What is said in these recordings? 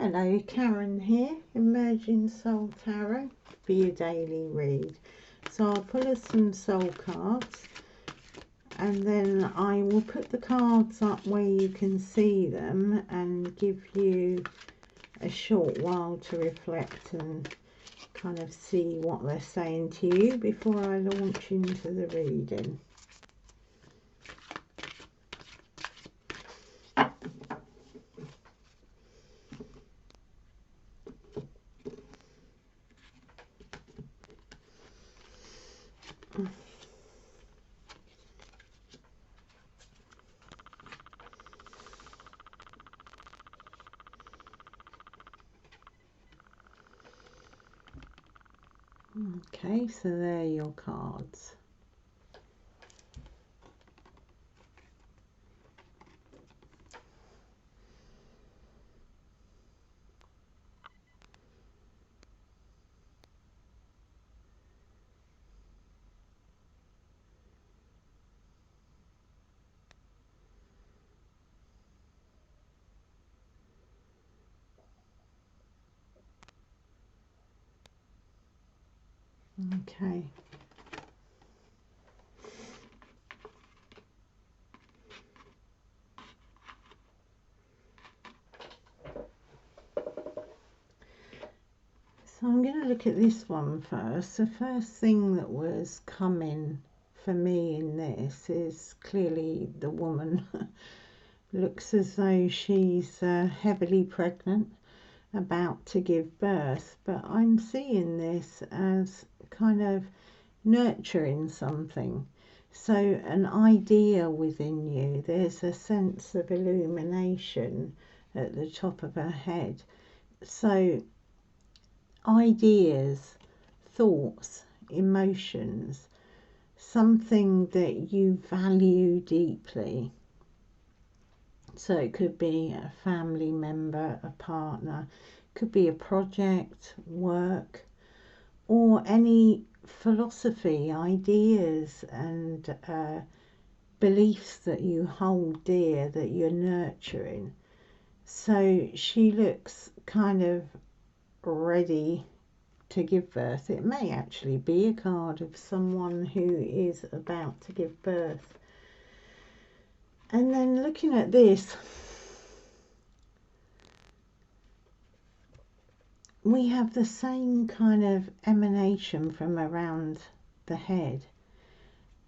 Hello, Karen here, Emerging Soul Tarot for your daily read. So I'll pull us some soul cards and then I will put the cards up where you can see them and give you a short while to reflect and kind of see what they're saying to you before I launch into the reading. Okay, so there are your cards. Okay. So I'm going to look at this one first. The first thing that was coming for me in this is clearly the woman looks as though she's heavily pregnant, about to give birth, but I'm seeing this as kind of nurturing something. So an idea within you, there's a sense of illumination at the top of her head. So ideas, thoughts, emotions, something that you value deeply. So it could be a family member, a partner, could be a project, work, or any philosophy, ideas and beliefs that you hold dear, that you're nurturing. So she looks kind of ready to give birth. It may actually be a card of someone who is about to give birth. And then looking at this, we have the same kind of emanation from around the head,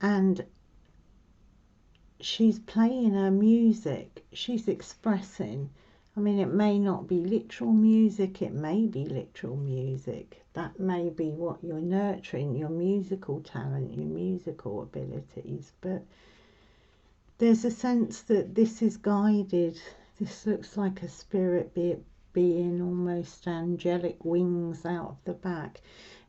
and she's playing her music, she's expressing. I mean, it may not be literal music, it may be literal music. That may be what you're nurturing, your musical talent, your musical abilities. But there's a sense that this is guided. This looks like a spirit being, almost angelic wings out of the back.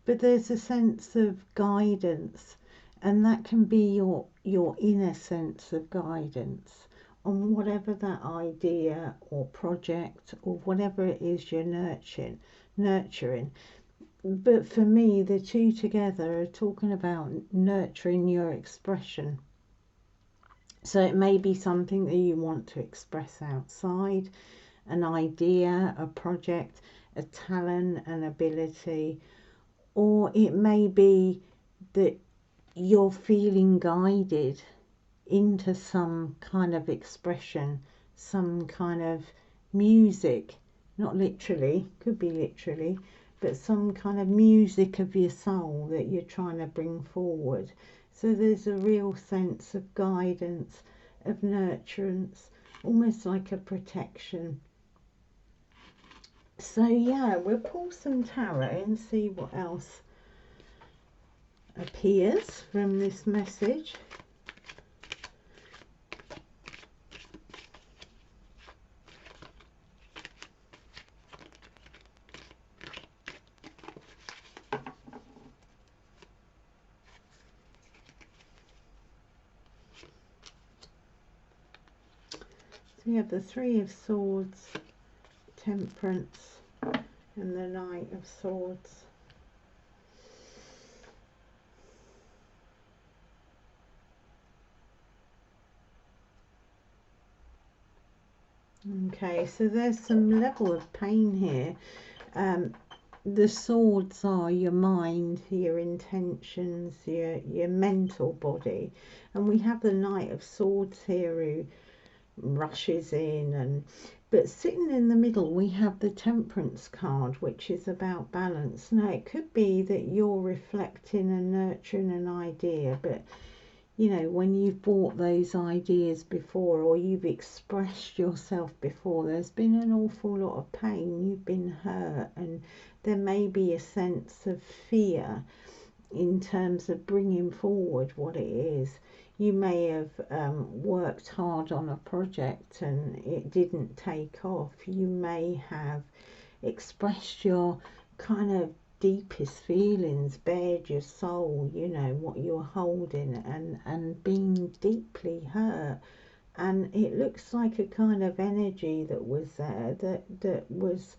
But there's a sense of guidance, and that can be your inner sense of guidance on whatever that idea or project or whatever it is you're nurturing. But for me, the two together are talking about nurturing your expression. So it may be something that you want to express outside, an idea, a project, a talent, an ability, or it may be that you're feeling guided into some kind of expression, some kind of music, not literally, could be literally, but some kind of music of your soul that you're trying to bring forward. So there's a real sense of guidance, of nurturance, almost like a protection. So yeah, we'll pull some tarot and see what else appears from this message. So we have the Three of Swords, Temperance, and the Knight of Swords. Okay, so there's some level of pain here. The swords are your mind, your intentions, your mental body, and we have the Knight of Swords here who rushes in, and but sitting in the middle we have the Temperance card, which is about balance. Now it could be that you're reflecting and nurturing an idea, but you know, when you've bought those ideas before or you've expressed yourself before, there's been an awful lot of pain, you've been hurt, and there may be a sense of fear in terms of bringing forward what it is. You may have worked hard on a project and it didn't take off. You may have expressed your kind of deepest feelings, bared your soul, you know, what you're holding, and been deeply hurt. And it looks like a kind of energy that was there that was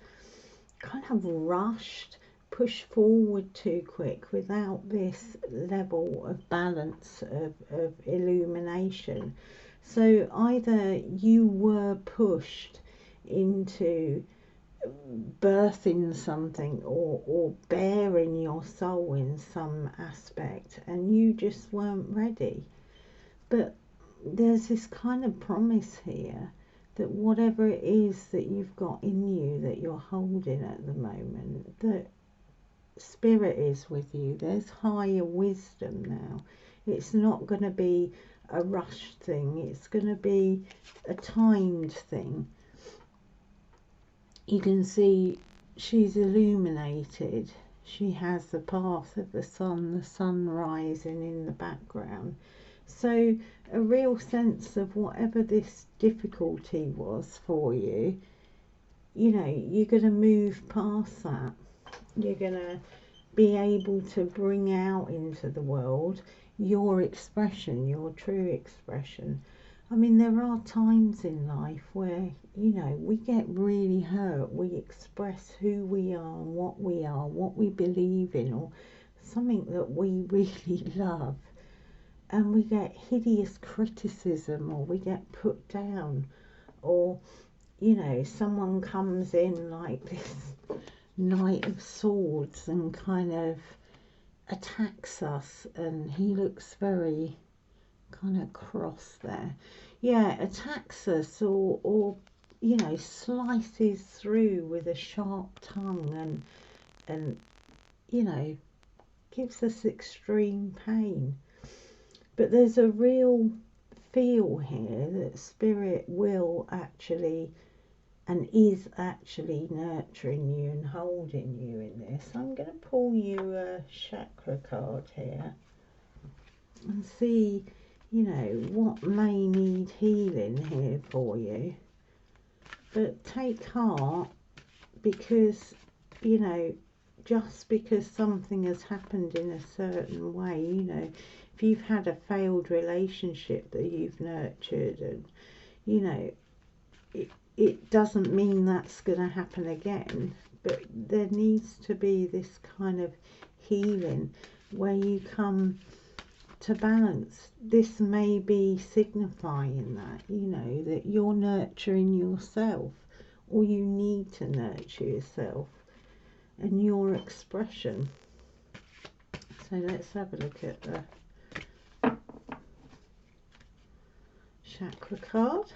kind of rushed, pushed forward too quick without this level of balance of illumination. So either you were pushed into birthing something or bearing your soul in some aspect and you just weren't ready. But there's this kind of promise here that whatever it is that you've got in you that you're holding at the moment, that spirit is with you. There's higher wisdom now. It's not going to be a rushed thing, it's going to be a timed thing. You can see she's illuminated. She has the path of the sun rising in the background. So a real sense of whatever this difficulty was for you, you know, you're going to move past that. You're going to be able to bring out into the world your expression, your true expression. I mean, there are times in life where, you know, we get really hurt. We express who we are, what we believe in, or something that we really love. And we get hideous criticism, or we get put down, or, you know, someone comes in like this Knight of Swords and kind of attacks us, and he looks very kind of cross there. Yeah, attacks us, or you know, slices through with a sharp tongue, and you know, gives us extreme pain. But there's a real feel here that spirit will actually and is actually nurturing you and holding you in this. I'm going to pull you a chakra card here and see, you know, what may need healing here for you. But take heart, because, you know, just because something has happened in a certain way, you know, if you've had a failed relationship that you've nurtured, and, you know, it doesn't mean that's going to happen again. But there needs to be this kind of healing where you come to balance. This may be signifying that, you know, that you're nurturing yourself, or you need to nurture yourself and your expression. So let's have a look at the chakra card.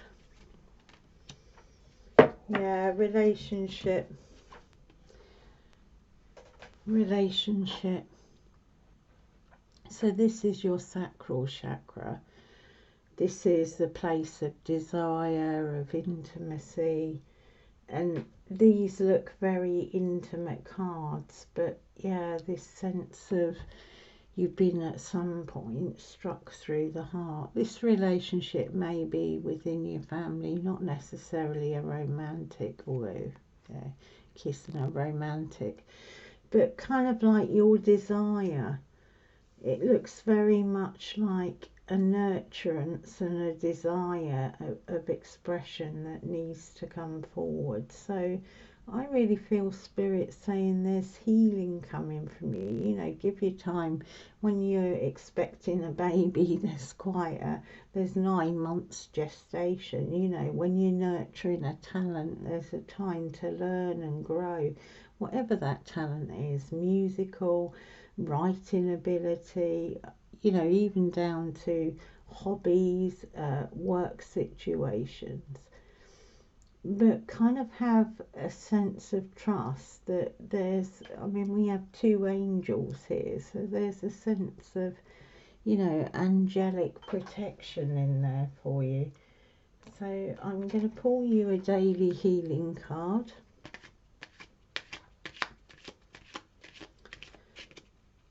Yeah, relationship. So this is your sacral chakra. This is the place of desire, of intimacy, and these look very intimate cards, but yeah, this sense of you've been at some point struck through the heart. This relationship may be within your family, not necessarily a romantic, although yeah, kissing are romantic, but kind of like your desire. It looks very much like a nurturance and a desire of expression that needs to come forward. So I really feel Spirit saying there's healing coming from you. You know, give you time. When you're expecting a baby, there's 9 months gestation. You know, when you're nurturing a talent, there's a time to learn and grow. Whatever that talent is, musical, writing ability, you know, even down to hobbies, work situations. But kind of have a sense of trust that I mean, we have two angels here, so there's a sense of, you know, angelic protection in there for you. So I'm going to pull you a daily healing card.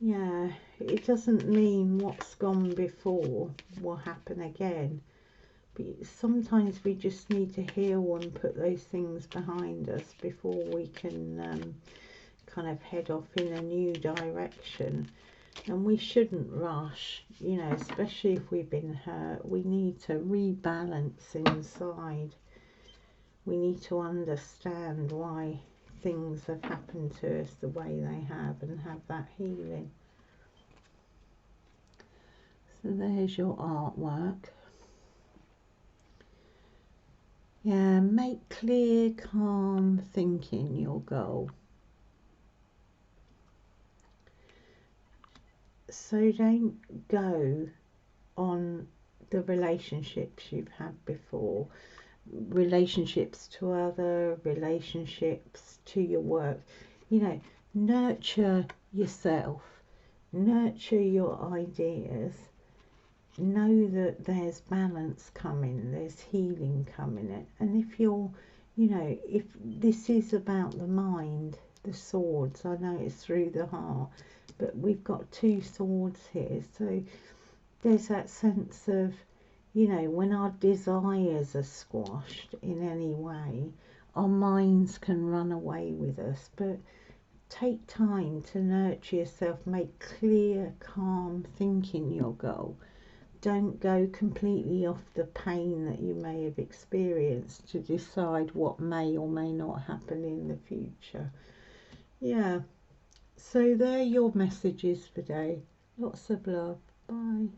Yeah, it doesn't mean what's gone before will happen again. But sometimes we just need to heal and put those things behind us before we can kind of head off in a new direction. And we shouldn't rush, you know, especially if we've been hurt. We need to rebalance inside. We need to understand why things have happened to us the way they have and have that healing. So there's your artwork. Yeah, make clear, calm thinking your goal. So don't go on the relationships you've had before, relationships to other relationships, to your work. You know, nurture yourself, nurture your ideas. Know that there's balance coming, there's healing coming. And if you're, you know, if this is about the mind, the swords, I know it's through the heart, but we've got two swords here. So there's that sense of, you know, when our desires are squashed in any way, our minds can run away with us. But take time to nurture yourself, make clear, calm thinking your goal. Don't go completely off the pain that you may have experienced to decide what may or may not happen in the future. Yeah, so they're your messages for today. Lots of love. Bye.